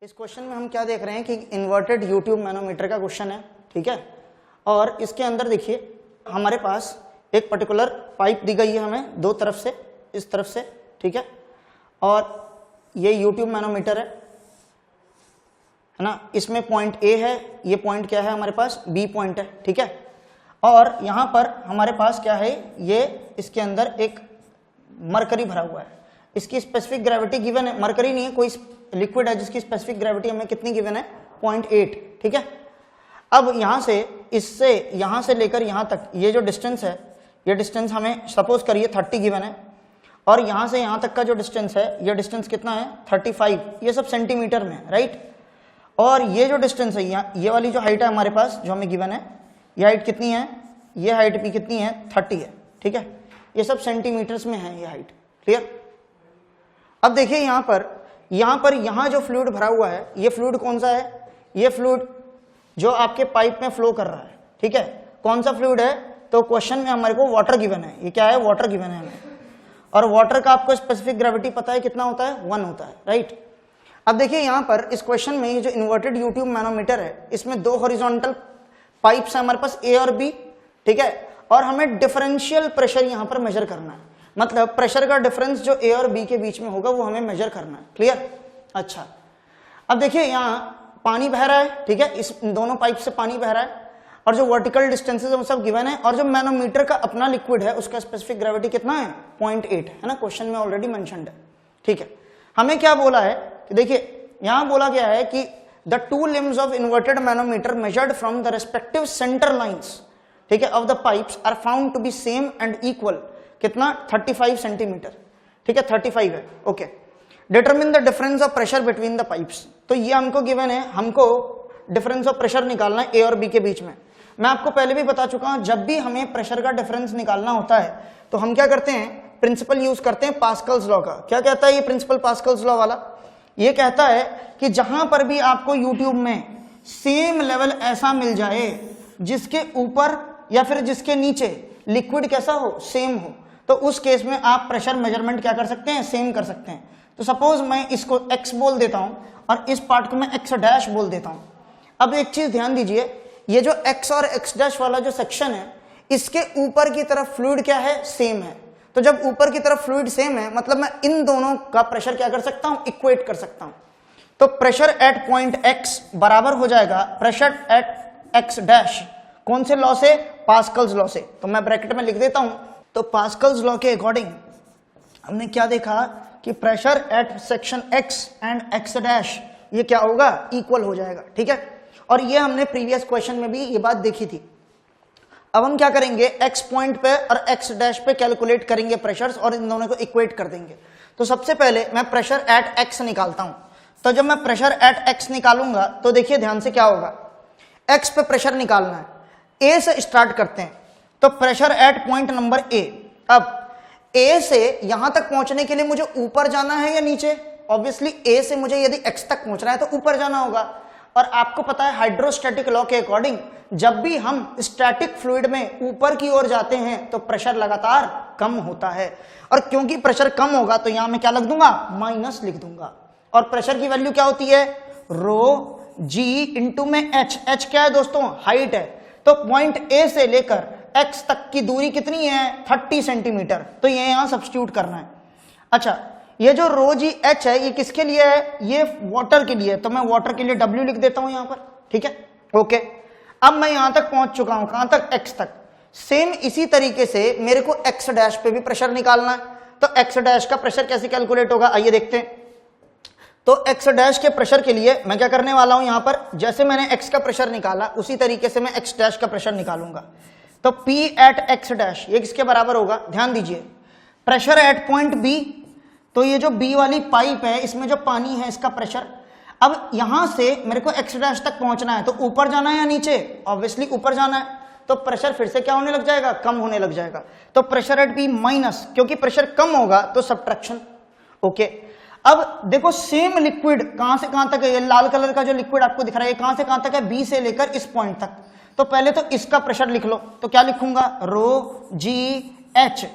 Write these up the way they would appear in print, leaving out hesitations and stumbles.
इस क्वेश्चन में हम क्या देख रहे हैं कि इन्वर्टेड यूट्यूब मैनोमीटर का क्वेश्चन है, ठीक है। और इसके अंदर देखिए हमारे पास एक पर्टिकुलर पाइप दी गई है हमें दो तरफ से, इस तरफ से, ठीक है। और ये यूट्यूब मैनोमीटर है ना। इसमें पॉइंट ए है, ये पॉइंट क्या है हमारे पास, बी पॉइंट है, ठीक है। और यहां पर हमारे पास क्या है, ये इसके अंदर एक मरकरी भरा हुआ है। इसकी स्पेसिफिक ग्रेविटी गिवन है, मरकरी नहीं है, कोई लिक्विड है जिसकी स्पेसिफिक ग्रेविटी हमें कितनी गिवन है, 0.8, ठीक है। अब यहां से, इससे यहां से लेकर यहां तक ये जो डिस्टेंस है, ये डिस्टेंस हमें सपोज करिए 30 गिवन है। और यहां से यहां तक का जो डिस्टेंस है, ये डिस्टेंस कितना है, 35, ये सब सेंटीमीटर में है, राइट। और ये जो डिस्टेंस है, ये वाली जो हाइट है हमारे पास जो हमें गिवन है, ये हाइट कितनी है, ये हाइट भी कितनी है, 30 है, ठीक है। ये सब सेंटीमीटर्स में है ये हाइट, क्लियर। अब देखिए यहां जो फ्लूइड भरा हुआ है, ये फ्लूइड कौन सा है, ये फ्लूइड जो आपके पाइप में फ्लो कर रहा है, ठीक है। कौन सा फ्लूइड है, तो क्वेश्चन में हमारे को वाटर गिवन है, ये क्या है, वाटर गिवन है हमें। और वाटर का आपको स्पेसिफिक ग्रेविटी पता है कितना होता है, 1 होता है, राइट। अब देखिए यहां पर इस क्वेश्चन में ये जो इन्वर्टेड यूट्यूब मैनोमीटर है, इसमें दो हॉरिजॉन्टल पाइप्स है हमारे पास, ए और बी, ठीक है। और हमें डिफरेंशियल प्रेशर यहां पर मेजर करना है, मतलब प्रेशर का डिफरेंस जो ए और बी के बीच में होगा वो हमें मेजर करना है, क्लियर। अच्छा, अब देखिए यहां पानी बह रहा है, ठीक है, इस दोनों पाइप से पानी बह रहा है। और जो वर्टिकल डिस्टेंसेस है वो सब गिवन है। और जो मैनोमीटर का अपना लिक्विड है उसका स्पेसिफिक ग्रेविटी कितना है, 0.8 है ना, क्वेश्चन में ऑलरेडी मेंशन्ड है, ठीक है। हमें क्या बोला है कि देखिए यहां बोला गया है कि the two limbs of inverted manometer measured from the respective centre lines, ठीक है, of the pipes are found to be same and equal, कितना, 35 सेंटीमीटर, ठीक है, 35 है, okay. Determine the difference of pressure between the pipes, तो ये हमको given है, हमको डिफरेंस ऑफ प्रेशर निकालना है ए और बी के बीच में। मैं आपको पहले भी बता चुका हूं, जब भी हमें प्रेशर का डिफरेंस निकालना होता है तो हम क्या करते हैं, प्रिंसिपल यूज करते हैं पास्कल्स लॉ का। क्या कहता है ये प्रिंसिपल पास्कल्स लॉ वाला, ये कहता है कि जहां पर भी आपको यूट्यूब में सेम लेवल ऐसा मिल जाए जिसके ऊपर या फिर जिसके नीचे लिक्विड कैसा हो, सेम हो, तो उस केस में आप प्रेशर मेजरमेंट क्या कर सकते हैं, सेम कर सकते हैं। तो सपोज मैं इसको x बोल देता हूं और इस पार्ट को मैं x डैश बोल देता हूं। अब एक चीज ध्यान दीजिए, ये जो x और x डैश वाला जो सेक्शन है, इसके ऊपर की तरफ फ्लूइड क्या है, सेम है। तो जब ऊपर की तरफ फ्लूइड सेम है मतलब मैं इन दोनों का प्रेशर क्या कर सकता हूं, इक्वेट कर सकता हूं। तो प्रेशर एट पॉइंट x बराबर हो जाएगा प्रेशर एट x डैश, कौन से लॉ से, पास्कल्स लॉ से। तो मैं ब्रैकेट में लिख देता हूं। तो पास्कल्स लॉ के अकॉर्डिंग हमने क्या देखा कि pressure at section x and x dash ये क्या होगा, इक्वल हो जाएगा, ठीक है। और ये हमने प्रीवियस क्वेश्चन में भी ये बात देखी थी। अब हम क्या करेंगे, x पॉइंट पे और x डैश पे कैलकुलेट करेंगे प्रेशर्स और इन दोनों को इक्वेट कर देंगे। तो सबसे पहले मैं प्रेशर एट x निकालता हूं। तो जब मैं प्रेशर एट x निकालूंगा तो देखिए ध्यान से क्या होगा, x पे प्रेशर निकालना है, a से स्टार्ट करते हैं। तो pressure at point number a, अब a से यहां तक पहुंचने के लिए मुझे ऊपर जाना है या नीचे, ऑब्वियसली a से मुझे यदि x तक पहुंचना है तो ऊपर जाना होगा। और आपको पता है हाइड्रोस्टैटिक लॉ के अकॉर्डिंग जब भी हम स्टैटिक फ्लूइड में ऊपर की ओर जाते हैं तो प्रेशर लगातार कम होता है। और क्योंकि प्रेशर कम होगा तो यहां मैं क्या लिख दूंगा, माइनस लिख दूंगा। और प्रेशर की वैल्यू क्या होती है, रो जी इंटू में h क्या है दोस्तों, हाइट है। तो पॉइंट ए से लेकर x तक की दूरी कितनी है, 30 सेंटीमीटर। तो ये यहां सब्स्टिट्यूट करना है। अच्छा, ये जो रो जी h है ये किसके लिए है, ये वाटर के लिए, तो मैं वाटर के लिए W लिख देता हूं यहां पर, ठीक है, ओके। अब मैं यहां तक पहुंच चुका हूं, कहां तक, x तक। सेम इसी तरीके से मेरे को x डैश पे भी प्रेशर निकालना है। तो x डैश का प्रेशर कैसे कैलकुलेट होगा, आइए देखते हैं। तो x डैश के प्रेशर के लिए मैं क्या करने वाला हूं, यहां पर जैसे मैंने x का प्रेशर निकाला उसी तरीके से मैं x डैश का प्रेशर निकालूंगा। तो P एट x डैश ये किसके बराबर होगा, ध्यान दीजिए, प्रेशर एट पॉइंट B। तो ये जो B वाली पाइप है इसमें जो पानी है इसका प्रेशर, अब यहां से मेरे को x डैश तक पहुंचना है तो ऊपर जाना है या नीचे, ऑब्वियसली ऊपर जाना है। तो प्रेशर फिर से क्या होने लग जाएगा, कम होने लग जाएगा। तो प्रेशर एट B माइनस, क्योंकि प्रेशर कम होगा तो सब्ट्रैक्शन, ओके। अब देखो सेम लिक्विड कहां से कहां तक है, ये लाल कलर का जो लिक्विड आपको दिख रहा है कहां से कहां तक है, B से लेकर इस पॉइंट तक। तो पहले तो इसका प्रेशर लिख लो, तो क्या लिखूंगा, रो जी एच।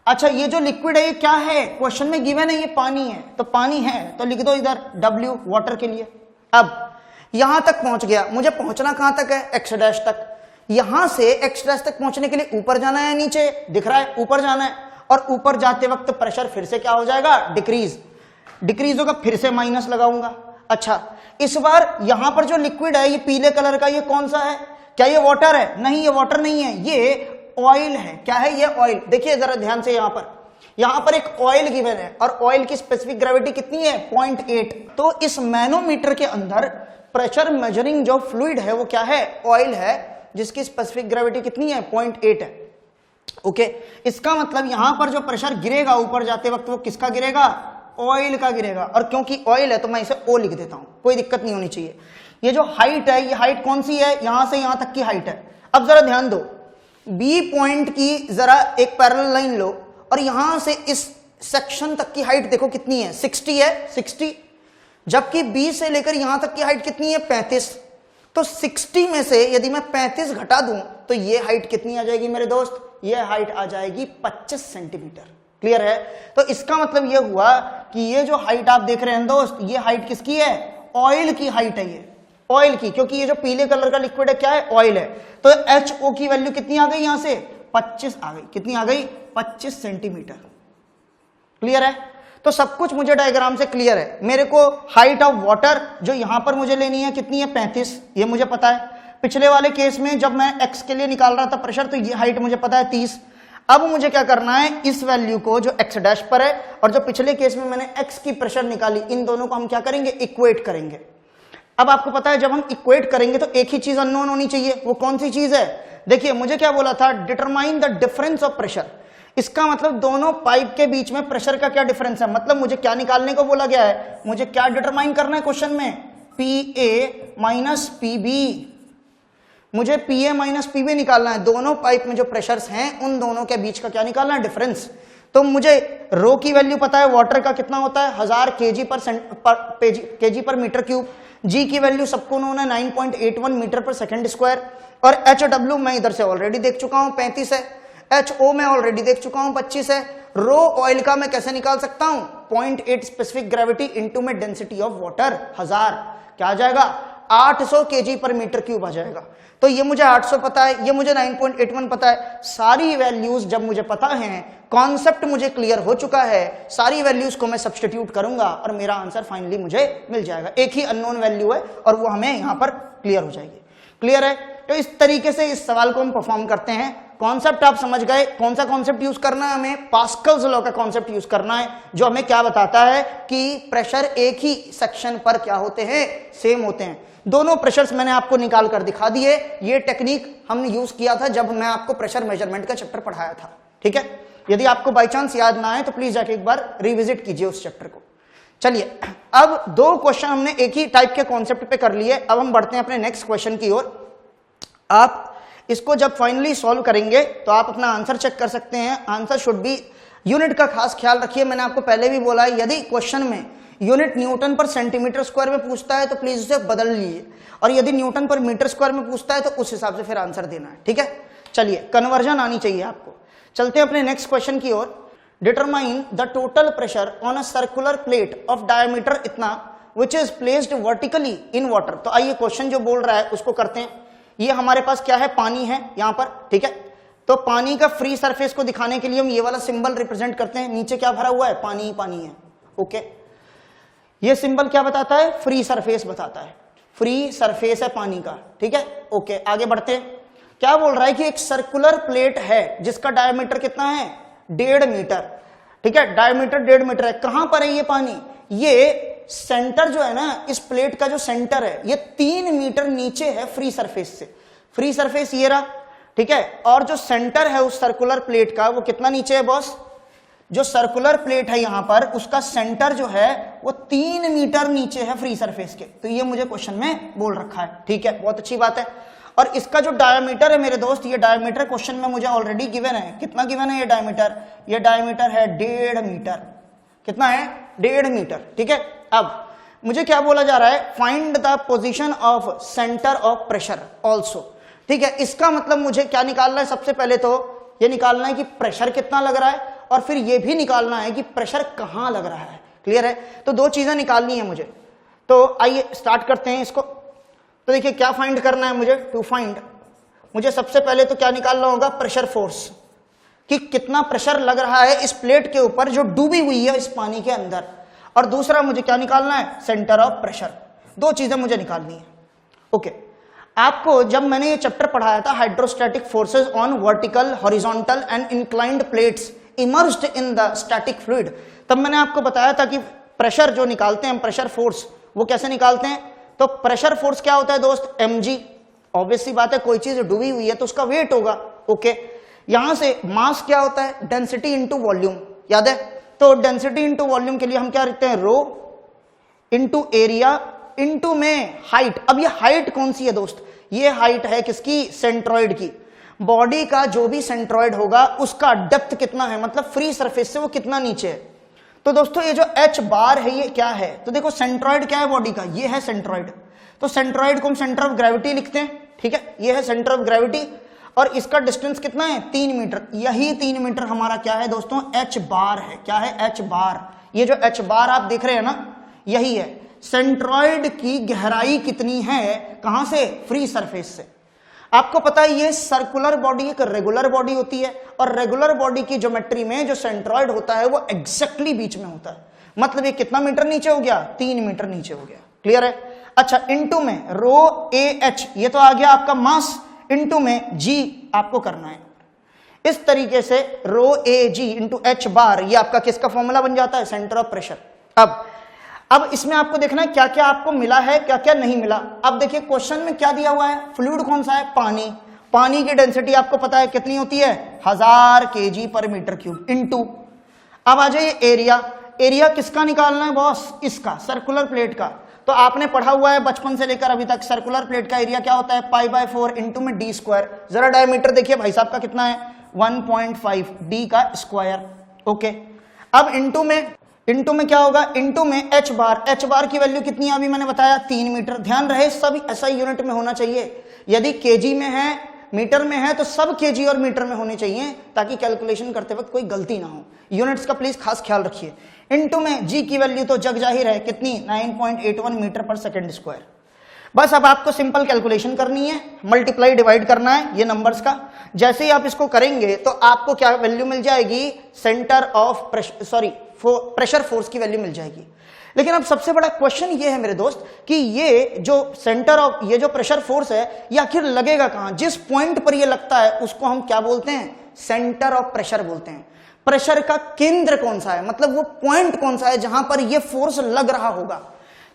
अच्छा ये जो लिक्विड है ये क्या है, क्वेश्चन में गिवन है ये पानी है, तो पानी है तो लिख दो इधर W वाटर के लिए। अब यहां तक पहुंच गया, मुझे पहुंचना कहां तक है, x डैश तक। यहां से x डैश तक पहुंचने के लिए ऊपर जाना है, नीचे दिख रहा है ऊपर जाना है, और ऊपर जाते वक्त प्रेशर फिर से क्या हो जाएगा, डिक्रीज होगा, फिर से माइनस लगाऊंगा। अच्छा इस बार यहां पर जो लिक्विड है ये पीले कलर का, ये कौन सा है, क्या ये वाटर है, नहीं ये वाटर नहीं है, ये ऑयल है। क्या है ये, ऑयल। देखिए जरा ध्यान से, यहां पर एक ऑयल गिवन है और ऑयल की स्पेसिफिक ग्रेविटी कितनी है, 0.8। तो इस मैनोमीटर के अंदर प्रेशर मेजरिंग जो फ्लूइड है वो क्या है, ऑयल है, जिसकी स्पेसिफिक ग्रेविटी कितनी है, 0.8 है। ओके, इसका मतलब यहां पर जो प्रेशर गिरेगा ऊपर जाते वक्त वो किसका गिरेगा, ऑयल का गिरेगा। और क्योंकि ऑयल है तो मैं इसे O लिख देता हूं, कोई दिक्कत नहीं होनी चाहिए। ये जो हाइट है, ये हाइट कौन सी है, यहां से यहां तक की हाइट है। अब जरा ध्यान दो, बी पॉइंट की जरा एक पैरेलल लाइन लो और यहां से इस सेक्शन तक की हाइट देखो कितनी है, 60 है, 60। जबकि बी से लेकर यहां तक की हाइट कितनी है, 35। तो 60 में से यदि मैं 35 घटा दूं तो ये हाइट कितनी आ जाएगी मेरे दोस्त, ये हाइट आ जाएगी 25 सेंटीमीटर। क्लियर है। तो इसका मतलब ये हुआ कि ये जो हाइट आप देख रहे हैं दोस्त, ये हाइट किसकी है, ऑयल की हाइट है, ये ऑयल की, क्योंकि ये जो पीले कलर का लिक्विड है क्या है, ऑयल है। तो HO की वैल्यू कितनी आ गई, यहां से 25 आ गई, कितनी आ गई, 25 सेंटीमीटर। क्लियर है। तो सब कुछ मुझे डायग्राम से क्लियर है। मेरे को हाइट ऑफ वाटर जो यहां पर मुझे लेनी है कितनी है, 35, ये मुझे पता है। पिछले वाले केस में जब मैं x के लिए निकाल रहा था प्रेशर, तो ये हाइट मुझे पता है 30। अब मुझे क्या करना है, इस वैल्यू को जो x डैश पर है और जो पिछले केस में मैंने x की प्रेशर निकाली, इन दोनों को हम क्या करेंगे, इक्वेट करेंगे। अब आपको पता है जब हम इक्वेट करेंगे तो एक ही चीज अननोन होनी चाहिए, वो कौन सी चीज है, देखिए मुझे क्या बोला था, determine the difference of pressure. इसका मतलब दोनों पाइप के बीच में प्रेशर का क्या डिफरेंस है, मतलब मुझे क्या निकालने को बोला गया है, मुझे क्या डिटरमाइन करना है क्वेश्चन में, PA माइनस PB। मुझे PA माइनस PB निकालना है, दोनों पाइप में जो प्रेशर्स हैं उन दोनों के बीच का क्या निकालना है, डिफरेंस। तो मुझे रो की वैल्यू पता है, वाटर का कितना होता है 1000 kg पर मीटर क्यूब। जी की वैल्यू सबको नोन है 9.81 मीटर पर सेकंड स्क्वायर। और HW मैं इधर से ऑलरेडी देख चुका हूं 35 है, HO मैं ऑलरेडी देख चुका हूं 25 है। रो ऑयल का मैं कैसे निकाल सकता हूं, 0.8 स्पेसिफिक ग्रेविटी इंटू में डेंसिटी ऑफ वाटर 1000, क्या आ जाएगा 800 kg पर मीटर क्यूब आ जाएगा। तो ये मुझे 800 पता है, ये मुझे 9.81 पता है। सारी वैल्यूज जब मुझे पता है, कॉन्सेप्ट मुझे क्लियर हो चुका है, सारी वैल्यूज को मैं सब्स्टिट्यूट करूंगा और मेरा आंसर फाइनली मुझे मिल जाएगा। एक ही अननोन वैल्यू है और वो हमें यहां पर क्लियर हो जाएगी। क्लियर है। तो इस तरीके से इस सवाल को हम परफॉर्म करते हैं। कॉन्सेप्ट आप समझ गए, कौन सा कॉन्सेप्ट यूज करना है हमें, पास्कल्स लॉ का कॉन्सेप्ट यूज करना है, जो हमें क्या बताता है कि प्रेशर एक ही सेक्शन पर क्या होते हैं, सेम होते हैं। दोनों प्रेशर्स मैंने आपको निकाल कर दिखा दिए। ये टेक्निक हमने यूज किया था जब मैं आपको प्रेशर मेजरमेंट का चैप्टर पढ़ाया था। ठीक है, यदि आपको बाई चांस याद ना आए तो प्लीज जाके एक बार रिविजिट कीजिए उस चैप्टर को। चलिए, अब दो क्वेश्चन हमने एक ही टाइप के कॉन्सेप्ट पे कर लिए। अब हम बढ़ते हैं अपने नेक्स्ट क्वेश्चन की ओर। आप इसको जब फाइनली सॉल्व करेंगे तो आप अपना आंसर चेक कर सकते हैं। आंसर शुड बी, यूनिट का खास ख्याल रखिए, मैंने आपको पहले भी बोला है, यदि क्वेश्चन में यूनिट न्यूटन पर सेंटीमीटर स्क्वायर में पूछता है तो प्लीज उसे बदल लीजिए, और यदि न्यूटन पर मीटर स्क्वायर में पूछता है तो उस हिसाब से फिर आंसर देना है। ठीक है, चलिए, कन्वर्जन आनी चाहिए आपको। चलते हैं अपने नेक्स्ट क्वेश्चन की ओर। Determine the total pressure on a circular plate of diameter इतना which is placed vertically in water. तो आइए क्वेश्चन जो बोल रहा है उसको करते हैं। ये हमारे पास क्या है, पानी है यहां पर। ठीक है, तो पानी का फ्री सरफेस को दिखाने के लिए हम ये वाला सिंबल रिप्रेजेंट करते हैं। नीचे क्या भरा हुआ है, पानी ही पानी है। ओके, ये सिंबल क्या बताता है, फ्री सरफेस बताता है, फ्री सरफेस है पानी का। ठीक है, ओके, आगे बढ़ते हैं। क्या बोल रहा है कि एक सर्कुलर प्लेट है जिसका डायमीटर कितना है, 1.5 मीटर। ठीक है, डायमीटर 1.5 मीटर है। कहां पर है ये पानी, ये सेंटर जो है ना, इस प्लेट का जो सेंटर है ये 3 मीटर नीचे है फ्री सरफेस से। फ्री सरफेस ये रहा। ठीक है, और जो सेंटर है उस सर्कुलर प्लेट का वो कितना नीचे है बॉस, जो सर्कुलर प्लेट है यहां पर उसका सेंटर जो है वो 3 मीटर नीचे है फ्री सरफेस के। तो ये मुझे क्वेश्चन में बोल रखा है। ठीक है, बहुत अच्छी बात है। और इसका जो डायमीटर है मेरे दोस्त, ये डायमीटर क्वेश्चन में मुझे ऑलरेडी गिवन है। कितना गिवन है ये डायमीटर, ये डायमीटर है 1.5 मीटर। कितना है, 1.5 मीटर। ठीक है, अब मुझे क्या बोला जा रहा है, find the position of centre of pressure also. ठीक है, इसका मतलब मुझे क्या निकालना है, सबसे पहले तो ये निकालना है कि प्रेशर कितना लग रहा है और फिर ये भी निकालना है कि प्रेशर कहां लग रहा है। क्लियर है? तो दो चीजें निकालनी है मुझे। तो आइए स्टार्ट करते हैं इसको। तो देखिए क्या फाइंड करना है मुझे, टू फाइंड, मुझे सबसे पहले तो क्या निकालना होगा, प्रेशर फोर्स, कि कितना प्रेशर लग रहा है इस प्लेट के ऊपर जो डूबी हुई है इस पानी के अंदर। और दूसरा मुझे क्या निकालना है, सेंटर ऑफ प्रेशर। दो चीजें मुझे निकालनी है। ओके, आपको जब मैंने ये चैप्टर पढ़ाया था hydrostatic forces on vertical, horizontal and inclined plates emerged in the static fluid, तब मैंने आपको बताया था कि प्रेशर जो निकालते हैं, प्रेशर फोर्स, वो कैसे निकालते हैं। तो प्रेशर फोर्स क्या होता है दोस्त, mg। ऑब्वियस सी बात है, कोई चीज डूबी हुई है तो उसका वेट होगा। ओके, यहां से मास क्या होता है, डेंसिटी इंटू वॉल्यूम, याद है। तो डेंसिटी इंटू वॉल्यूम के लिए हम क्या लिखते हैं, रो इंटू एरिया इंटू में हाइट। अब ये हाइट कौन सी है दोस्त, ये हाइट है किसकी, सेंट्रॉइड की। बॉडी का जो भी सेंट्रॉइड होगा उसका डेप्थ कितना है, मतलब फ्री सरफेस से वो कितना नीचे है। तो दोस्तों ये जो h बार है ये क्या है, तो देखो सेंट्रॉइड क्या है बॉडी का, ये है सेंट्रॉइड। तो सेंट्रॉइड को हम सेंटर ऑफ ग्रेविटी लिखते हैं, ठीक है, ये है सेंटर ऑफ ग्रेविटी। और इसका डिस्टेंस कितना है, 3 मीटर। यही 3 मीटर हमारा क्या है दोस्तों, h बार है। क्या है, h बार। ये जो h बार आप देख रहे हैं ना, यही है सेंट्रॉइड की गहराई कितनी है, कहां से, फ्री सरफेस से। आपको पता है ये सर्कुलर बॉडी एक रेगुलर बॉडी होती है, और रेगुलर बॉडी की ज्योमेट्री में जो सेंट्रॉइड होता है वो एग्जैक्टली बीच में होता है। मतलब ये कितना मीटर नीचे हो गया, 3 मीटर नीचे हो गया। क्लियर है? अच्छा, इनटू में रो ए एच, ये तो आ गया आपका मास, इनटू में जी आपको करना है। इस तरीके से रो ए जी इंटू एच बार, ये आपका किसका फॉर्मूला बन जाता है, सेंटर ऑफ प्रेशर। अब इसमें आपको देखना है क्या क्या आपको मिला है, क्या क्या नहीं मिला। अब देखिए क्वेश्चन में क्या दिया हुआ है, फ्लूइड कौन सा है, पानी। पानी की डेंसिटी आपको पता है कितनी होती है, 1000 kg पर मीटर क्यूब इंटू। अब आ जाइए एरिया। एरिया किसका निकालना है बॉस, इसका, सर्कुलर प्लेट का। तो आपने पढ़ा हुआ है बचपन से लेकर अभी तक, सर्कुलर प्लेट का एरिया क्या होता है, π/4 इंटू में d स्क्वायर। जरा डायमीटर देखिए भाई साहब का कितना है, 1.5 d का स्क्वायर। ओके, अब इंटू में क्या होगा, इंटू में h बार। h बार की वैल्यू कितनी है अभी मैंने बताया, 3 मीटर। ध्यान रहे सब ऐसा यूनिट में होना चाहिए, यदि केजी में है, मीटर में है, तो सब केजी और मीटर में होने चाहिए, ताकि कैलकुलेशन करते वक्त कोई गलती ना हो। यूनिट्स का प्लीज खास ख्याल रखिए। इंटू में जी की वैल्यू तो जग जाहिर है कितनी, 9.81 मीटर पर सेकेंड स्क्वायर। बस अब आपको सिंपल कैलकुलेशन करनी है, मल्टीप्लाई डिवाइड करना है ये नंबर्स का। जैसे ही आप इसको करेंगे तो आपको क्या वैल्यू मिल जाएगी, सेंटर ऑफ प्रेशर फोर्स की वैल्यू मिल जाएगी। लेकिन अब सबसे बड़ा क्वेश्चन ये है मेरे दोस्त कि ये जो सेंटर ऑफ, ये जो प्रेशर फोर्स है ये आखिर लगेगा कहां। जिस पॉइंट पर ये लगता है उसको हम क्या बोलते हैं, सेंटर ऑफ प्रेशर बोलते हैं। प्रेशर का केंद्र कौन सा है, मतलब वो पॉइंट कौन सा है जहां पर ये फोर्स लग रहा होगा।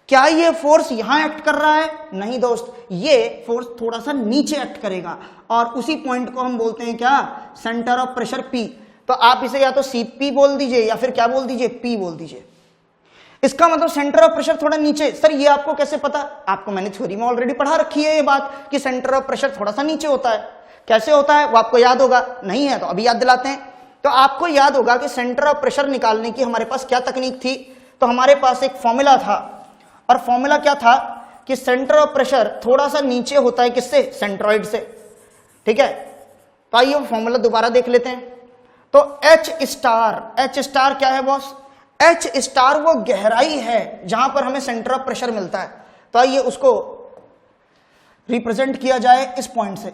क्या ये फोर्स यहां एक्ट कर रहा है, नहीं दोस्त, ये फोर्स थोड़ा सा नीचे एक्ट करेगा, और उसी पॉइंट को हम बोलते हैं क्या, सेंटर ऑफ प्रेशर P। तो आप इसे या तो CP बोल दीजिए या फिर क्या बोल दीजिए, P बोल दीजिए। इसका मतलब सेंटर ऑफ प्रेशर थोड़ा नीचे। सर ये आपको कैसे पता, आपको मैंने थ्योरी में ऑलरेडी पढ़ा रखी है ये बात कि सेंटर ऑफ प्रेशर थोड़ा सा नीचे होता है। कैसे होता है वो आपको याद होगा, नहीं है तो अभी याद दिलाते हैं। तो आपको याद होगा कि सेंटर ऑफ प्रेशर निकालने की हमारे पास क्या तकनीक थी, तो हमारे पास एक फॉर्मूला था, और फॉर्मूला क्या था कि सेंटर ऑफ प्रेशर थोड़ा सा नीचे होता है किससे, सेंट्रॉइड से। ठीक है, तो आइए फॉर्मूला दोबारा देख लेते हैं। तो H स्टार क्या है बॉस, H स्टार वो गहराई है जहां पर हमें सेंटर ऑफ प्रेशर मिलता है। तो आइए उसको रिप्रेजेंट किया जाए इस पॉइंट से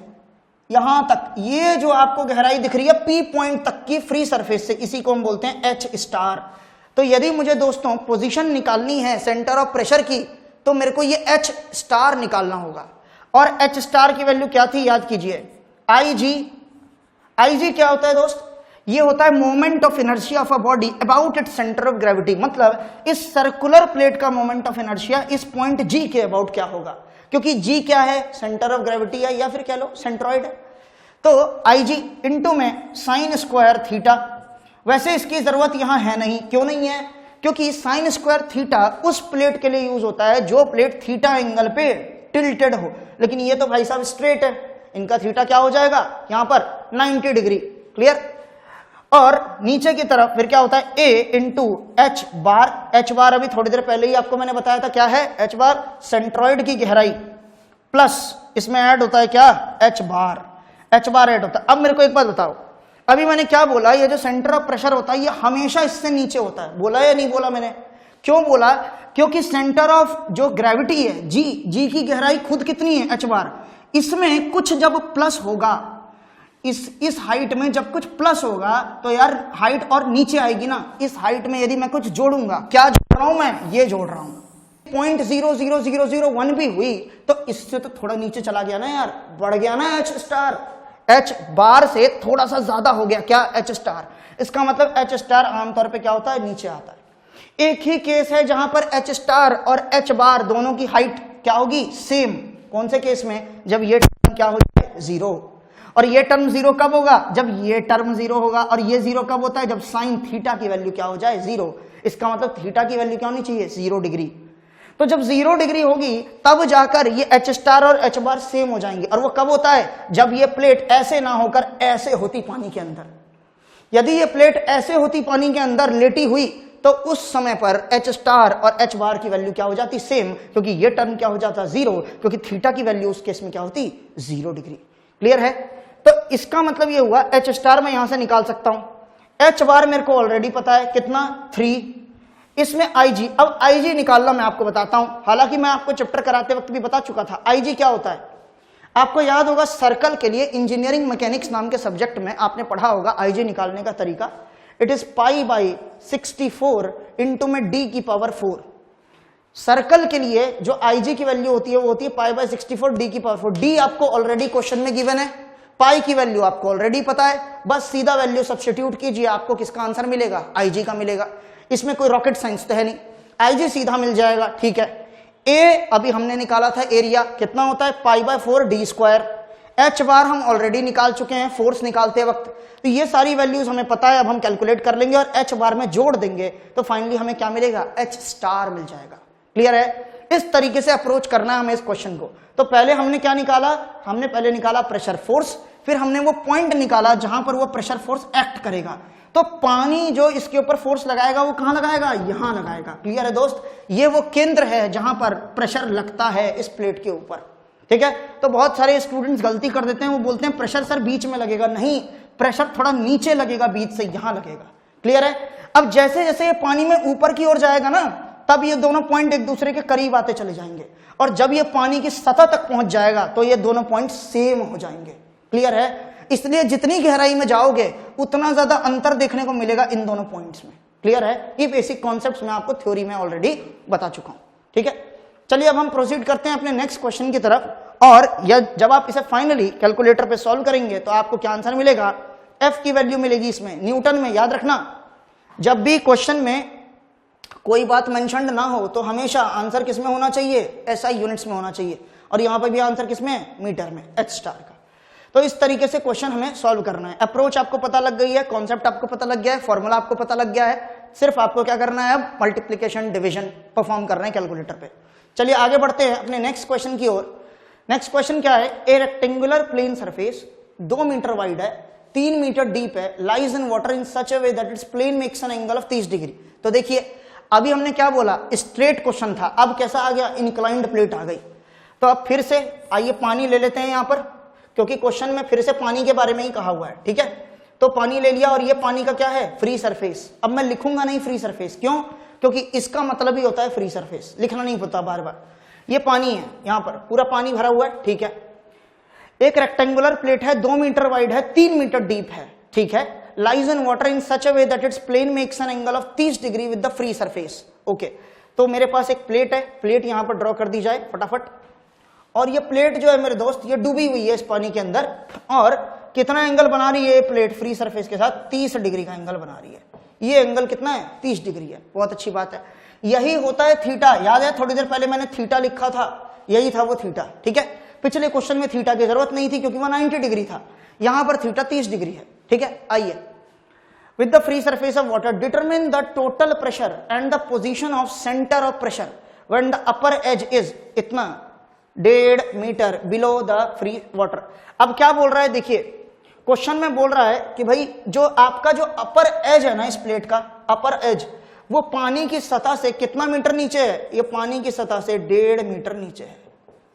यहां तक, ये जो आपको गहराई दिख रही है P पॉइंट तक की फ्री सरफेस से, इसी को हम बोलते हैं H स्टार। तो यदि मुझे दोस्तों पोजीशन निकालनी है सेंटर ऑफ प्रेशर की, तो मेरे को ये H स्टार निकालना होगा। और H स्टार की वैल्यू क्या थी, याद कीजिए, IG क्या होता है दोस्त, ये होता है moment of inertia of a body about its centre of gravity. मतलब इस सर्कुलर प्लेट का मोमेंट ऑफ इनर्शिया इस पॉइंट G के अबाउट क्या होगा, क्योंकि G क्या है, सेंटर ऑफ ग्रेविटी है, या फिर कह लो सेंट्रॉइड है। तो IG इंटू में साइन स्क्वायर थीटा। वैसे इसकी जरूरत यहां है नहीं, क्यों नहीं है, क्योंकि साइन स्क्वायर थीटा उस प्लेट के लिए यूज होता है जो प्लेट थीटा एंगल पे टिल्टेड हो। लेकिन ये तो भाई साहब स्ट्रेट है, इनका थीटा क्या हो जाएगा यहां पर 90 डिग्री। क्लियर। और नीचे की तरफ फिर क्या होता है, A इंटू H बार अभी थोड़ी देर पहले ही आपको मैंने बताया था क्या है, H बार सेंट्रॉइड की गहराई, प्लस इसमें ऐड होता है क्या, H बार ऐड होता है। अब मेरे को एक बात बताओ, अभी मैंने क्या बोला, ये जो सेंटर ऑफ प्रेशर होता है ये हमेशा इससे नीचे होता है, बोला या नहीं बोला मैंने? क्यों बोला? क्योंकि सेंटर ऑफ जो ग्रेविटी है जी की गहराई खुद कितनी है h बार, इसमें कुछ जब प्लस होगा, इस हाइट में जब कुछ प्लस होगा तो यार हाइट और नीचे आएगी ना। इस हाइट में यदि मैं कुछ जोड़ूंगा, क्या जोड़ रहा हूं मैं? ये जोड़ रहा हूं। 0.00001 भी हुई तो इससे तो थोड़ा नीचे चला गया ना यार, बढ़ गया ना h स्टार, h बार से थोड़ा सा ज्यादा हो गया क्या? h star. इसका मतलब h स्टार आमतौर पे क्या होता है? नीचे आता है। एक ही केस है जहां पर h स्टार और h बार दोनों की हाइट क्या होगी? सेम। कौन से केस में? जब ये टर्म क्या हो जाए? जीरो। और ये टर्म जीरो कब होगा? जब ये टर्म जीरो होगा। और ये जीरो कब होता है? जब साइन थीटा की वैल्यू क्या हो जाए? जीरो। इसका मतलब थीटा की वैल्यू क्या होनी चाहिए? 0 डिग्री। तो जब 0 डिग्री होगी तब जाकर ये h स्टार और h बार सेम हो जाएंगे। और वो कब होता है? जब ये प्लेट ऐसे ना होकर ऐसे होती पानी के अंदर। यदि ये प्लेट ऐसे होती पानी के अंदर लेटी हुई तो उस समय पर h स्टार और h बार की वैल्यू क्या हो जाती? सेम, क्योंकि ये टर्म क्या हो जाता? 0, क्योंकि थीटा की वैल्यू उस केस में क्या होती? 0 डिग्री। क्लियर है? तो इसका मतलब ये हुआ h स्टार मैं यहां से निकाल सकता हूं, h बार मेरे को ऑलरेडी पता है कितना? 3। इसमें IG, अब IG निकालना मैं आपको बताता हूं, हालांकि मैं आपको चैप्टर कराते वक्त भी बता चुका था। IG क्या होता है? आपको याद होगा सर्कल के लिए इंजीनियरिंग मैकेनिक्स नाम के सब्जेक्ट में आपने पढ़ा होगा IG निकालने का तरीका। इट इज π/64 इंटू में d की पावर 4। सर्कल के लिए जो IG की वैल्यू होती है वो होती है π/64 d की पावर 4। d आपको ऑलरेडी क्वेश्चन में गिवन है, पाई की वैल्यू आपको ऑलरेडी पता है, बस सीधा वैल्यू सब्स्टिट्यूट कीजिए, आपको किसका आंसर मिलेगा? IG का मिलेगा। इसमें कोई रॉकेट साइंस तो है नहीं, IG सीधा मिल जाएगा। ठीक है, A अभी हमने निकाला था, एरिया कितना होता है? π/4 d²। h बार हम ऑलरेडी निकाल चुके हैं फोर्स निकालते वक्त, तो ये सारी वैल्यूज हमें पता है, अब हम कैलकुलेट कर लेंगे और h बार में जोड़ देंगे तो फाइनली हमें क्या मिलेगा? h स्टार मिल जाएगा। क्लियर है? इस तरीके से अप्रोच करना है हमें इस क्वेश्चन को। तो पहले हमने क्या निकाला? हमने पहले निकाला प्रेशर फोर्स, फिर हमने वो पॉइंट निकाला जहां पर वो प्रेशर फोर्स एक्ट करेगा। तो पानी जो इसके ऊपर फोर्स लगाएगा वो कहां लगाएगा? यहां लगाएगा। क्लियर है दोस्त? ये वो केंद्र है जहां पर प्रेशर लगता है इस प्लेट के ऊपर। ठीक है, तो बहुत सारे स्टूडेंट्स गलती कर देते हैं, वो बोलते हैं प्रेशर सर बीच में लगेगा। नहीं, प्रेशर थोड़ा नीचे लगेगा, बीच से यहां लगेगा। क्लियर है? अब जैसे जैसे ये पानी में ऊपर की ओर जाएगा ना, तब ये दोनों पॉइंट एक दूसरे के करीब आते चले जाएंगे, और जब ये पानी की सतह तक पहुंच जाएगा तो ये दोनों पॉइंट सेम हो जाएंगे। क्लियर है? इसलिए जितनी गहराई में जाओगे उतना ज्यादा अंतर देखने को मिलेगा इन दोनों पॉइंट्स में। क्लियर है? ये बेसिक कॉन्सेप्ट्स मैं आपको थ्योरी में ऑलरेडी बता चुका हूं। ठीक है, चलिए अब हम प्रोसीड करते हैं अपने नेक्स्ट क्वेश्चन की तरफ। और जब आप इसे फाइनली कैलकुलेटर पे सॉल्व करेंगे तो आपको क्या आंसर मिलेगा? F की वैल्यू मिलेगी इसमें न्यूटन में। याद रखना, जब भी क्वेश्चन में कोई बात मेंशन्ड ना हो तो हमेशा आंसर किस में होना चाहिए? SI यूनिट्स में होना चाहिए। और यहां पर भी आंसर किस में? मीटर में, h स्टार का। तो इस तरीके से क्वेश्चन हमें सॉल्व करना है। अप्रोच आपको पता लग गई है, कॉन्सेप्ट आपको पता लग गया है, फॉर्मूला आपको पता लग गया है, सिर्फ आपको क्या करना है? अब मल्टीप्लीकेशन डिवीजन परफॉर्म करना है कैलकुलेटर पे। चलिए आगे बढ़ते हैं अपने नेक्स्ट क्वेश्चन की ओर। नेक्स्ट क्वेश्चन क्या है? A rectangular plane surface 2 metre wide है, 3 मीटर डीप है, lies in water in such a way that its plane makes an angle of 30 degree. तो देखिए अभी हमने क्या बोला? स्ट्रेट क्वेश्चन था, अब कैसा आ गया? इंक्लाइंड प्लेट आ गई। तो अब फिर से आइए पानी ले लेते हैं यहां पर, क्योंकि क्वेश्चन में फिर से पानी के बारे में ही कहा हुआ है। ठीक है, तो पानी ले लिया और ये पानी का क्या है? Free surface. अब मैं लिखूंगा नहीं फ्री सरफेस, क्यों? क्योंकि इसका मतलब ही होता है फ्री सरफेस, लिखना नहीं होता बार बार। ये पानी है, यहां पर पूरा पानी भरा हुआ है। ठीक है, एक रेक्टेंगुलर प्लेट है, 2 मीटर वाइड है, 3 मीटर डीप है। ठीक है, lies in water in such a way that its plane makes an angle of 30 degree with the free surface. Okay, तो मेरे पास एक प्लेट है, प्लेट यहां पर ड्रॉ कर दी जाए फटाफट। और ये प्लेट जो है मेरे दोस्त, ये डूबी हुई है इस पानी के अंदर, और कितना एंगल बना रही है प्लेट फ्री सरफेस के साथ? 30 डिग्री का एंगल बना रही है। ये एंगल कितना है? 30 डिग्री है। बहुत अच्छी बात है, यही होता है थीटा। याद है थोड़ी देर पहले मैंने थीटा लिखा था, यही था वो थीटा। ठीक है, पिछले क्वेश्चन में थीटा की जरूरत नहीं थी क्योंकि वो 90 डिग्री था, यहां पर थीटा 30 डिग्री है। ठीक है, आइए, with the free surface of water determine the total pressure and the position of centre of pressure when the upper edge is इतना 1.5 metre below the free water. अब क्या बोल रहा है? देखिए क्वेश्चन में बोल रहा है कि भाई जो आपका जो अपर एज है ना इस प्लेट का, अपर एज वो पानी की सतह से कितना मीटर नीचे है? ये पानी की सतह से 1.5 मीटर नीचे है।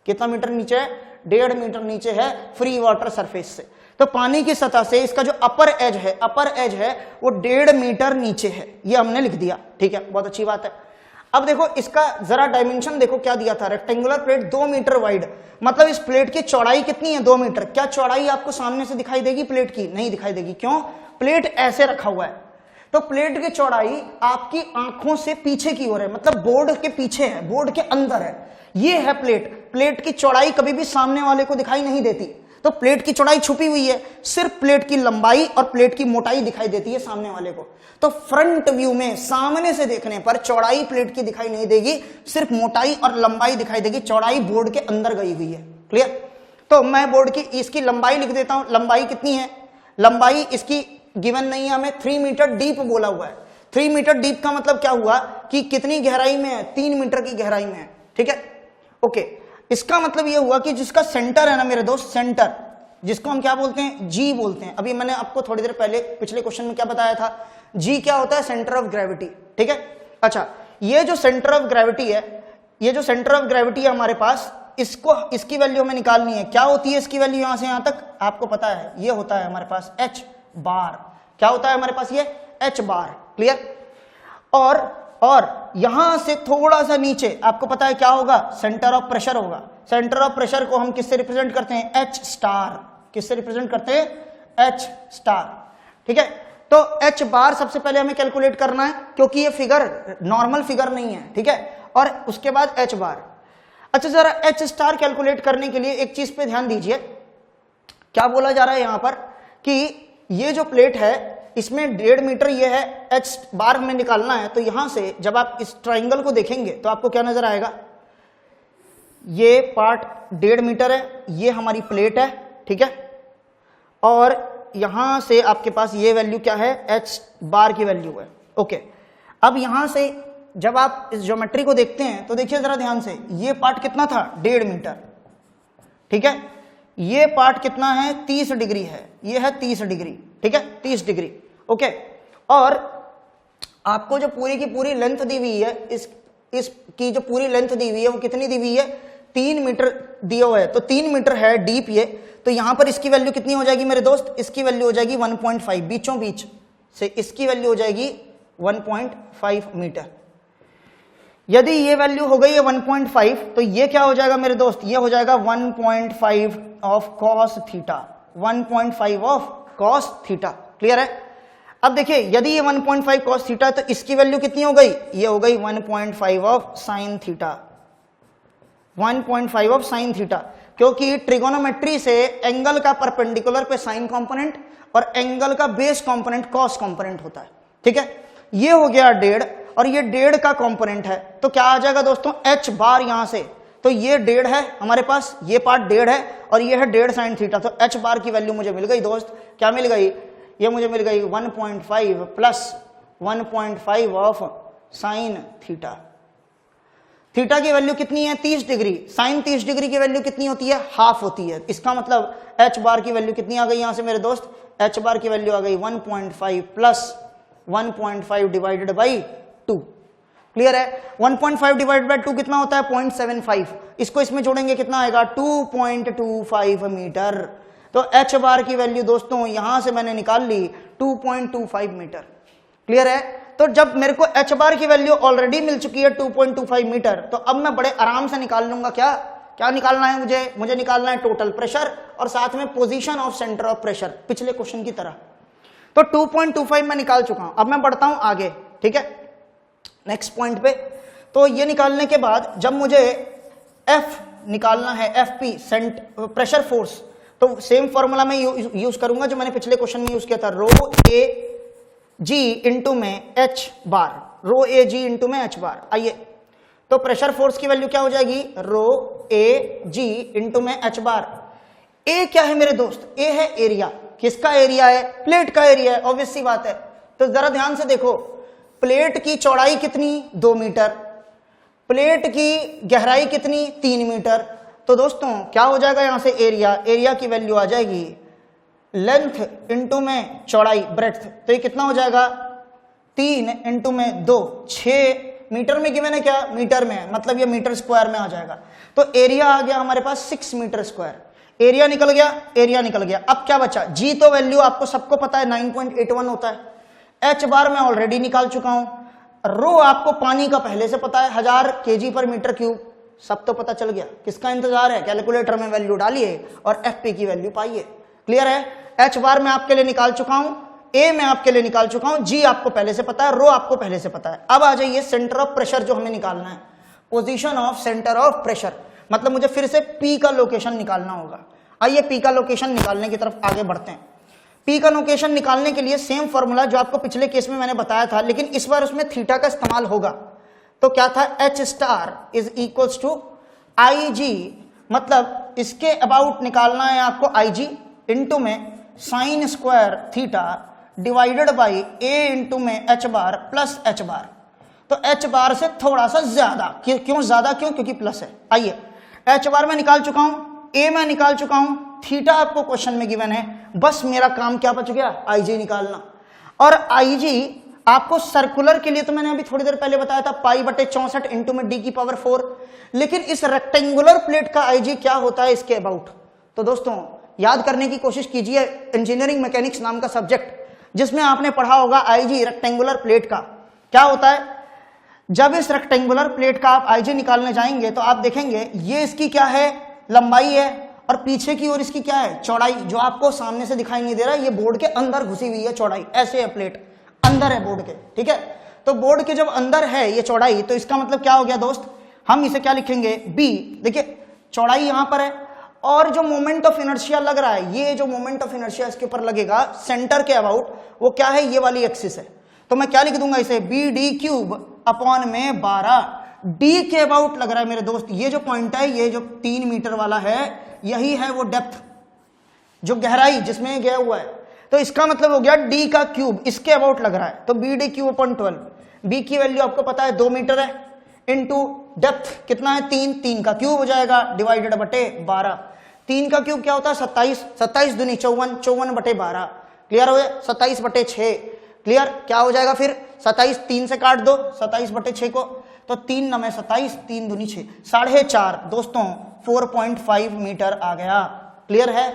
कितना मीटर नीचे है? 1.5 मीटर नीचे है फ्री वाटर सरफेस से। तो पानी की सतह से इसका जो अपर एज है वो 1.5 मीटर नीचे है, ये हमने लिख दिया। ठीक है, बहुत अच्छी बात है। अब देखो इसका जरा डायमेंशन देखो क्या दिया था, रेक्टेंगुलर प्लेट 2 मीटर वाइड, मतलब इस प्लेट की चौड़ाई कितनी है 2 मीटर। क्या चौड़ाई आपको सामने से दिखाई देगी प्लेट की? नहीं दिखाई देगी। क्यों? प्लेट ऐसे रखा हुआ है, तो प्लेट की चौड़ाई आपकी आंखों से पीछे की ओर है, मतलब बोर्ड के पीछे है, बोर्ड के अंदर है। ये है प्लेट। प्लेट की चौड़ाई कभी भी सामने वाले को दिखाई नहीं देती, तो प्लेट की चौड़ाई छुपी हुई है, सिर्फ प्लेट की लंबाई और प्लेट की मोटाई दिखाई देती है सामने वाले को। तो फ्रंट व्यू में सामने से देखने पर चौड़ाई प्लेट की दिखाई नहीं देगी, सिर्फ मोटाई और लंबाई दिखाई देगी। चौड़ाई बोर्ड के अंदर गई हुई है। क्लियर? तो मैं बोर्ड की इसकी लंबाई लिख देता हूं। लंबाई कितनी है? लंबाई इसकी गिवन नहीं है, हमें 3 मीटर डीप बोला हुआ है। 3 मीटर डीप का मतलब क्या हुआ कि कितनी गहराई में है? 3 मीटर की गहराई में है। ठीक है, ओके। इसका मतलब यह हुआ कि जिसका सेंटर है ना मेरे दोस्त, सेंटर, जिसको हम क्या बोलते हैं? जी बोलते हैं। अभी मैंने आपको थोड़ी देर पहले पिछले क्वेश्चन में क्या बताया था? जी क्या होता है? Centre of gravity. ठीक है, अच्छा, ये जो सेंटर ऑफ ग्रेविटी है, ये जो सेंटर ऑफ ग्रेविटी है हमारे पास, इसकी वैल्यू हमें निकालनी है। क्या होती है इसकी वैल्यू? यहां से यहां तक आपको पता है, ये होता है हमारे पास h बार। क्या होता है हमारे पास? ये h बार। क्लियर? और यहां से थोड़ा सा नीचे आपको पता है क्या होगा? सेंटर ऑफ प्रेशर होगा। सेंटर ऑफ प्रेशर को हम किससे रिप्रेजेंट करते हैं? H star. किससे रिप्रेजेंट करते हैं? H star. ठीक है, तो H बार सबसे पहले हमें कैलकुलेट करना है, क्योंकि ये फिगर नॉर्मल फिगर नहीं है। ठीक है, और उसके बाद H बार। अच्छा, जरा H स्टार कैलकुलेट करने के लिए एक चीज पे ध्यान दीजिए। क्या बोला जा रहा है यहां पर कि ये जो प्लेट है इसमें 1.5 मीटर ये है, H बार हमें निकालना है। तो यहां से जब आप इस ट्राइंगल को देखेंगे तो आपको क्या नजर आएगा? ये पार्ट 1.5 मीटर है, ये हमारी प्लेट है। ठीक है, और यहां से आपके पास ये वैल्यू क्या है? H बार की वैल्यू है। ओके, अब यहां से जब आप इस ज्योमेट्री को देखते हैं तो देखिए जरा ध्यान से, ये पार्ट कितना था? 1.5 मीटर। ठीक है, ये पार्ट कितना है? 30 डिग्री है, ये है 30 डिग्री। ठीक है, 30 डिग्री। ओके, और आपको जो पूरी की पूरी लेंथ दी हुई है, इसकी जो पूरी लेंथ दी हुई है वो कितनी दी हुई है? 3 मीटर दिया हुआ है, तो 3 मीटर है डीप ये। तो यहां पर इसकी वैल्यू कितनी हो जाएगी मेरे दोस्त? इसकी वैल्यू हो जाएगी 1.5, बीचों बीच से इसकी वैल्यू हो जाएगी 1.5 मीटर। यदि ये वैल्यू हो गई है 1.5, तो ये क्या हो जाएगा मेरे दोस्त? ये हो जाएगा 1.5 of cos theta. 1.5 of cos theta. Clear है? अब देखिए, यदि ये 1.5 कॉस थीटा, तो इसकी वैल्यू कितनी हो गई? ये हो गई 1.5 of sine theta. 1.5 of sine theta, क्योंकि ट्रिगोनोमेट्री से एंगल का परपेंडिकुलर पे साइन कंपोनेंट और एंगल का बेस कंपोनेंट कॉस कंपोनेंट होता है। ठीक है, ये हो गया 1.5 और ये 1.5 का कंपोनेंट है, तो क्या आ जाएगा दोस्तों? H बार यहां से, तो ये 1.5 है हमारे पास, ये पार्ट 1.5 है और ये है 1.5 साइन थीटा। तो H बार की वैल्यू मुझे मिल गई दोस्त। क्या मिल गई? ये मुझे मिल गई 1.5 plus 1.5 of sine theta. Theta की वैल्यू कितनी है? 30 डिग्री। साइन 30 डिग्री की वैल्यू कितनी होती है? हाफ होती है। इसका मतलब H बार की वैल्यू कितनी आ गई यहां से मेरे दोस्त? H बार की वैल्यू आ गई 1.5 प्लस 1.5 डिवाइडेड बाई 2। क्लियर है? 1.5 डिवाइडेड बाई 2 कितना होता है? 0.75। इसको इसमें जोड़ेंगे कितना आएगा? 2.25 मीटर। तो H बार की वैल्यू दोस्तों यहां से मैंने निकाल ली 2.25 मीटर। क्लियर है? तो जब मेरे को H बार की वैल्यू ऑलरेडी मिल चुकी है 2.25 मीटर, तो अब मैं बड़े आराम से निकाल लूंगा। क्या निकालना है मुझे निकालना है टोटल प्रेशर और साथ में position of centre of pressure, पिछले क्वेश्चन की तरह। तो 2.25 मैं निकाल चुका हूं। अब मैं बढ़ता हूं आगे। ठीक है, नेक्स्ट पॉइंट पे। तो ये निकालने के बाद जब मुझे F निकालना है, FP प्रेशर फोर्स, तो सेम फॉर्मूला में यूज करूंगा जो मैंने पिछले क्वेश्चन में यूज किया था, रो ए जी इंटू में H बार, रो ए जी इंटू में H बार। आइए, तो प्रेशर फोर्स की वैल्यू क्या हो जाएगी? रो ए जी इंटू में H बार। ए क्या है मेरे दोस्त? ए है एरिया। किसका एरिया है? प्लेट का एरिया है, ऑब्वियस सी बात है। तो जरा ध्यान से देखो, प्लेट की चौड़ाई कितनी? 2 मीटर। प्लेट की गहराई कितनी? 3 मीटर। तो दोस्तों क्या हो जाएगा यहां से? एरिया की वैल्यू आ जाएगी लेंथ इंटू में चौड़ाई, ब्रेड्थ। तो ये कितना हो जाएगा? 3 इंटू में 2, 6 मीटर में गिवन है। क्या? मीटर में है, मतलब ये मीटर स्क्वायर में आ जाएगा। तो एरिया आ गया हमारे पास 6 मीटर स्क्वायर। एरिया निकल गया, एरिया निकल गया। अब क्या बचा, जी तो वैल्यू आपको सबको पता है 9.81 होता है, एच बार मैं ऑलरेडी निकाल चुका हूं, रो आपको पानी का पहले से पता है 1000 kg पर मीटर क्यूब, सब तो पता चल गया। किसका इंतजार है, कैलकुलेटर में वैल्यू डालिए और एफपी की वैल्यू पाइए। क्लियर है, एच बार मैं आपके लिए निकाल चुका हूं, ए मैं आपके लिए निकाल चुका हूं, जी आपको पहले से पता है, रो आपको पहले से पता है। अब आ जाइए सेंटर ऑफ प्रेशर जो हमें निकालना है, position of centre of pressure, मतलब मुझे फिर से पी का लोकेशन निकालना होगा। आइए पी का लोकेशन निकालने की तरफ आगे बढ़ते हैं। पी का लोकेशन निकालने के लिए सेम फॉर्मूला जो आपको पिछले केस में मैंने बताया था, लेकिन इस बार उसमें थीटा का इस्तेमाल होगा। तो क्या था, h star is equals to I G, मतलब इसके अबाउट निकालना है आपको आई जी, इंटू में sine square theta divided by a into में h bar plus h bar. तो एच बार से थोड़ा सा ज्यादा, क्यों ज्यादा, क्योंकि प्लस है। आइए एच बार में निकाल चुका हूं, ए में निकाल चुका हूं, थीटा आपको क्वेश्चन में गिवन है, बस मेरा काम क्या बच गया, आई जी निकालना। और आई जी आपको सर्कुलर के लिए तो मैंने अभी थोड़ी देर पहले बताया था, पाई बटे 64 इंटू में डी की पावर 4, लेकिन इस रेक्टेंगुलर प्लेट का आई जी क्या होता है इसके अबाउट। तो दोस्तों याद करने की कोशिश कीजिए, इंजीनियरिंग मैकेनिक्स नाम का सब्जेक्ट जिसमें आपने पढ़ा होगा आई जी रेक्टेंगुलर प्लेट का क्या होता है। जब इस रेक्टेंगुलर प्लेट का आप आई जी निकालने जाएंगे तो आप देखेंगे ये इसकी क्या है, लंबाई है, और पीछे की ओर इसकी क्या है, चौड़ाई, जो आपको सामने से दिखाई नहीं दे रहा, ये बोर्ड के अंदर घुसी हुई है चौड़ाई, ऐसे है प्लेट अंदर है बोर्ड के, ठीक है। तो बोर्ड के जब अंदर है ये चौड़ाई, तो इसका मतलब क्या हो गया दोस्त, हम इसे क्या लिखेंगे, बी। देखिए चौड़ाई यहां पर है, और जो मोमेंट ऑफ इनर्शिया लग रहा है, ये जो मोमेंट ऑफ इनर्शिया इसके ऊपर लगेगा सेंटर के अबाउट, वो क्या है, ये वाली एक्सिस है। तो मैं क्या लिख दूंगा इसे, बी डी क्यूब अपॉन में 12, डी के अबाउट लग रहा है मेरे दोस्त, ये जो पॉइंट है, ये जो 3 मीटर वाला है, यही है वो डेप्थ, जो गहराई जिसमें गया हुआ है। तो इसका मतलब हो गया डी का क्यूब इसके अबाउट लग रहा है, तो b d cube upon 12, b की वैल्यू आपको पता है 2 मीटर है, इंटू डेप्थ कितना है 3, 3 का क्यूब हो जाएगा डिवाइडेड बटे 12, 3 का क्यूब क्या होता है 27, 27 दूनी 54, 54 बटे 12, क्लियर हो गया, 27 बटे 6, क्लियर, क्या हो जाएगा फिर 27, 3 से काट दो 27 बटे 6 को, तो 3 9 27, 3 दूनी 6, 4.5 दोस्तों 4.5 मीटर आ गया। क्लियर है,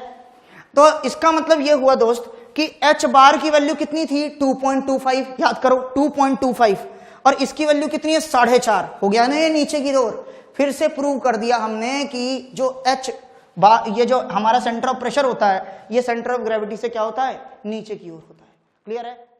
तो इसका मतलब ये हुआ दोस्त कि एच बार की वैल्यू कितनी थी 2.25, याद करो 2.25, और इसकी वैल्यू कितनी है 4.5, हो गया ना ये नीचे की ओर। फिर से प्रूव कर दिया हमने कि जो एच बार, ये जो हमारा सेंटर ऑफ प्रेशर होता है, ये सेंटर ऑफ ग्रेविटी से क्या होता है, नीचे की ओर होता है। क्लियर है।